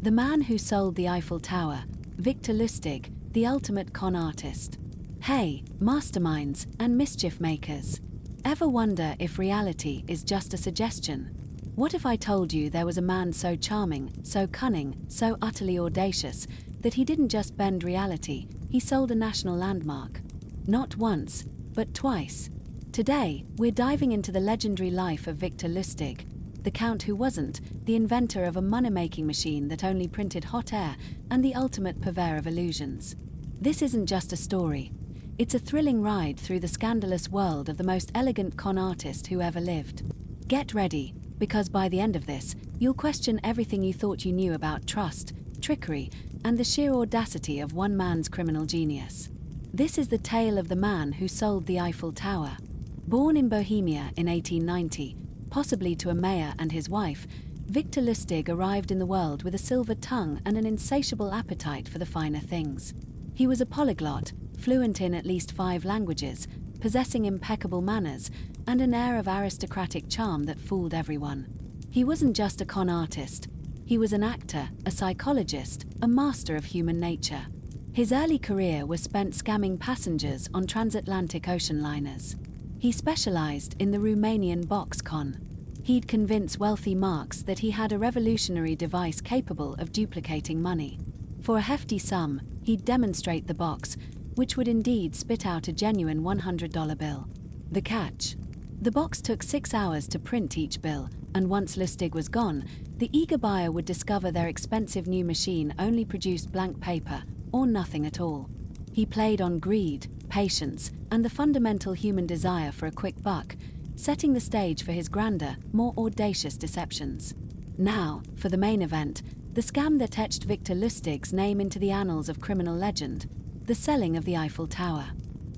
The man who sold the Eiffel Tower, Victor Lustig, the ultimate con artist. Hey, masterminds and mischief makers. Ever wonder if reality is just a suggestion? What if I told you there was a man so charming, so cunning, so utterly audacious, that he didn't just bend reality, he sold a national landmark? Not once, but twice. Today, we're diving into the legendary life of Victor Lustig, the Count who wasn't, the inventor of a money-making machine that only printed hot air, and the ultimate purveyor of illusions. This isn't just a story. It's a thrilling ride through the scandalous world of the most elegant con artist who ever lived. Get ready, because by the end of this, you'll question everything you thought you knew about trust, trickery, and the sheer audacity of one man's criminal genius. This is the tale of the man who sold the Eiffel Tower. Born in Bohemia in 1890, possibly to a mayor and his wife, Victor Lustig arrived in the world with a silver tongue and an insatiable appetite for the finer things. He was a polyglot, fluent in at least 5 languages, possessing impeccable manners, and an air of aristocratic charm that fooled everyone. He wasn't just a con artist. He was an actor, a psychologist, a master of human nature. His early career was spent scamming passengers on transatlantic ocean liners. He specialized in the Romanian box con. He'd convince wealthy marks that he had a revolutionary device capable of duplicating money. For a hefty sum, he'd demonstrate the box, which would indeed spit out a genuine $100 bill. The catch: the box took 6 hours to print each bill, and once Lustig was gone, the eager buyer would discover their expensive new machine only produced blank paper, or nothing at all. He played on greed, patience, and the fundamental human desire for a quick buck, setting the stage for his grander, more audacious deceptions. Now, for the main event, the scam that etched Victor Lustig's name into the annals of criminal legend: the selling of the Eiffel Tower.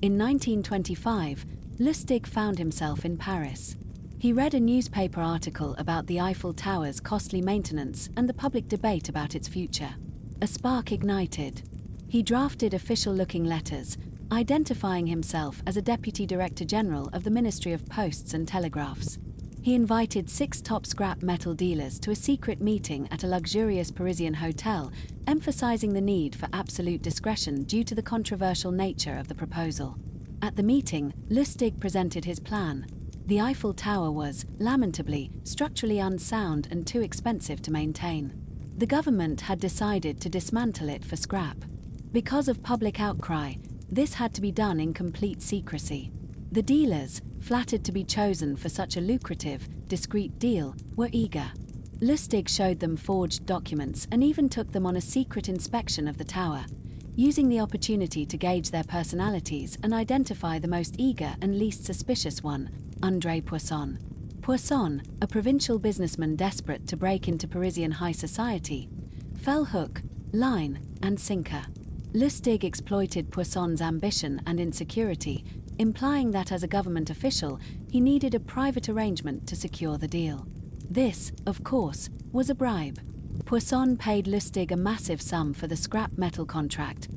In 1925, Lustig found himself in Paris. He read a newspaper article about the Eiffel Tower's costly maintenance and the public debate about its future. A spark ignited. He drafted official-looking letters, identifying himself as a Deputy Director General of the Ministry of Posts and Telegraphs. He invited 6 top scrap metal dealers to a secret meeting at a luxurious Parisian hotel, emphasizing the need for absolute discretion due to the controversial nature of the proposal. At the meeting, Lustig presented his plan. The Eiffel Tower was, lamentably, structurally unsound and too expensive to maintain. The government had decided to dismantle it for scrap. Because of public outcry, this had to be done in complete secrecy. The dealers, flattered to be chosen for such a lucrative, discreet deal, were eager. Lustig showed them forged documents and even took them on a secret inspection of the tower, using the opportunity to gauge their personalities and identify the most eager and least suspicious one, André Poisson. Poisson, a provincial businessman desperate to break into Parisian high society, fell hook, line, and sinker. Lustig exploited Poisson's ambition and insecurity, implying that as a government official, he needed a private arrangement to secure the deal. This, of course, was a bribe. Poisson paid Lustig a massive sum for the scrap metal contract,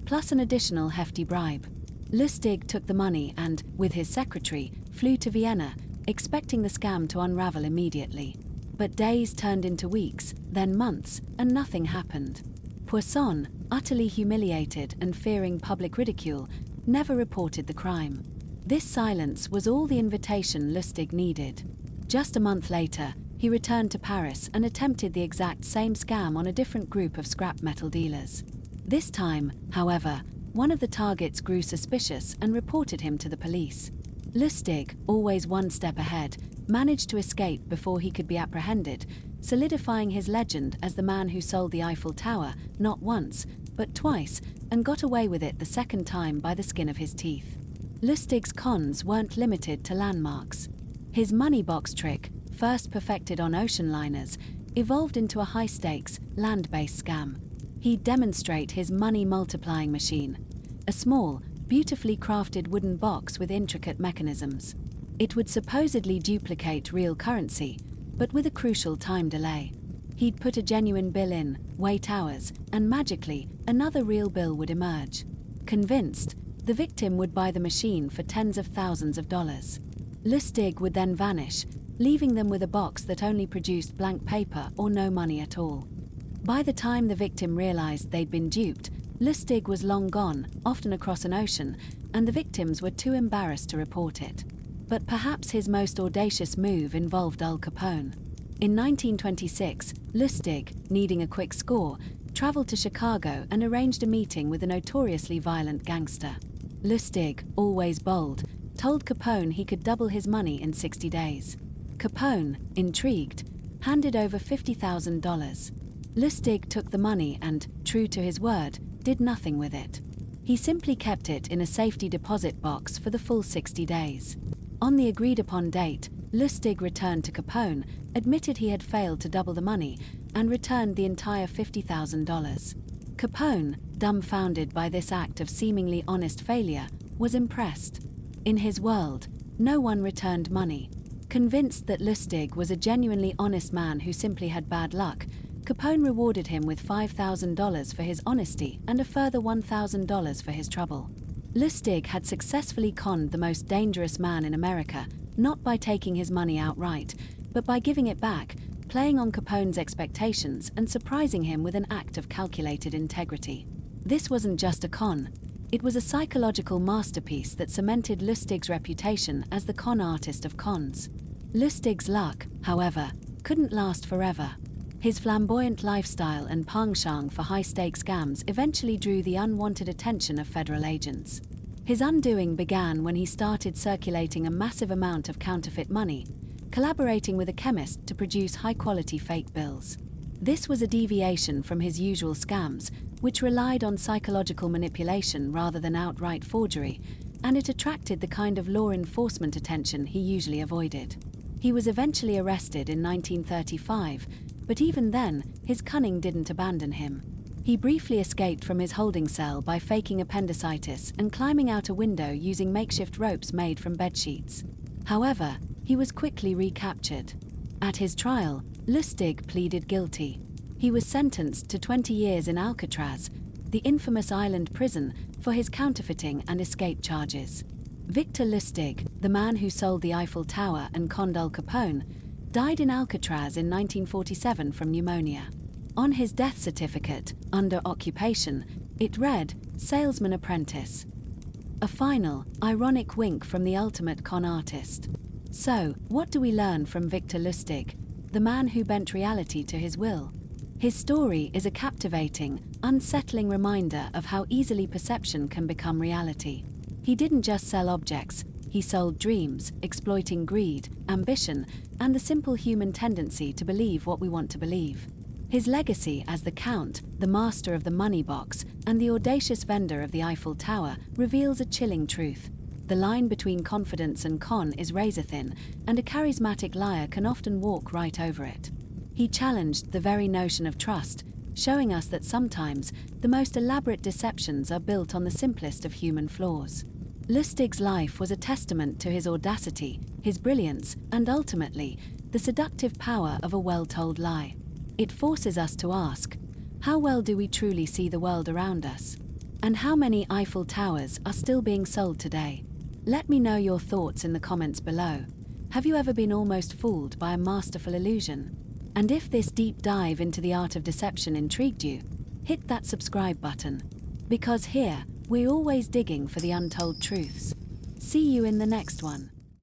plus an additional hefty bribe. Lustig took the money and, with his secretary, flew to Vienna, expecting the scam to unravel immediately. But days turned into weeks, then months, and nothing happened. Poisson, utterly humiliated and fearing public ridicule, never reported the crime. This silence was all the invitation Lustig needed. Just a month later, he returned to Paris and attempted the exact same scam on a different group of scrap metal dealers. This time, however, one of the targets grew suspicious and reported him to the police. Lustig, always one step ahead, managed to escape before he could be apprehended, solidifying his legend as the man who sold the Eiffel Tower not once, but twice, and got away with it the second time by the skin of his teeth. Lustig's cons weren't limited to landmarks. His money box trick, first perfected on ocean liners, evolved into a high-stakes, land-based scam. He'd demonstrate his money-multiplying machine, a small, beautifully crafted wooden box with intricate mechanisms. It would supposedly duplicate real currency, but with a crucial time delay. He'd put a genuine bill in, wait hours, and magically, another real bill would emerge. Convinced, the victim would buy the machine for tens of thousands of dollars. Lustig would then vanish, leaving them with a box that only produced blank paper or no money at all. By the time the victim realized they'd been duped, Lustig was long gone, often across an ocean, and the victims were too embarrassed to report it. But perhaps his most audacious move involved Al Capone. In 1926, Lustig, needing a quick score, traveled to Chicago and arranged a meeting with a notoriously violent gangster. Lustig, always bold, told Capone he could double his money in 60 days. Capone, intrigued, handed over $50,000. Lustig took the money and, true to his word, did nothing with it. He simply kept it in a safety deposit box for the full 60 days. On the agreed-upon date, Lustig returned to Capone, admitted he had failed to double the money, and returned the entire $50,000. Capone, dumbfounded by this act of seemingly honest failure, was impressed. In his world, no one returned money. Convinced that Lustig was a genuinely honest man who simply had bad luck, Capone rewarded him with $5,000 for his honesty and a further $1,000 for his trouble. Lustig had successfully conned the most dangerous man in America, not by taking his money outright, but by giving it back, playing on Capone's expectations and surprising him with an act of calculated integrity. This wasn't just a con. It was a psychological masterpiece that cemented Lustig's reputation as the con artist of cons. Lustig's luck, however, couldn't last forever. His flamboyant lifestyle and penchant for high-stakes scams eventually drew the unwanted attention of federal agents. His undoing began when he started circulating a massive amount of counterfeit money, collaborating with a chemist to produce high-quality fake bills. This was a deviation from his usual scams, which relied on psychological manipulation rather than outright forgery, and it attracted the kind of law enforcement attention he usually avoided. He was eventually arrested in 1935, but even then, his cunning didn't abandon him. He briefly escaped from his holding cell by faking appendicitis and climbing out a window using makeshift ropes made from bedsheets. However, he was quickly recaptured. At his trial, Lustig pleaded guilty. He was sentenced to 20 years in Alcatraz, the infamous island prison, for his counterfeiting and escape charges. Victor Lustig, the man who sold the Eiffel Tower and conned Al Capone, died in Alcatraz in 1947 from pneumonia. On his death certificate, under occupation, it read, "Salesman Apprentice." A final, ironic wink from the ultimate con artist. So, what do we learn from Victor Lustig, the man who bent reality to his will? His story is a captivating, unsettling reminder of how easily perception can become reality. He didn't just sell objects, he sold dreams, exploiting greed, ambition, and the simple human tendency to believe what we want to believe. His legacy as the Count, the master of the money box, and the audacious vendor of the Eiffel Tower reveals a chilling truth. The line between confidence and con is razor-thin, and a charismatic liar can often walk right over it. He challenged the very notion of trust, showing us that sometimes the most elaborate deceptions are built on the simplest of human flaws. Lustig's life was a testament to his audacity, his brilliance, and ultimately, the seductive power of a well-told lie. It forces us to ask, how well do we truly see the world around us? And how many Eiffel Towers are still being sold today? Let me know your thoughts in the comments below. Have you ever been almost fooled by a masterful illusion? And if this deep dive into the art of deception intrigued you, hit that subscribe button. Because here, we're always digging for the untold truths. See you in the next one.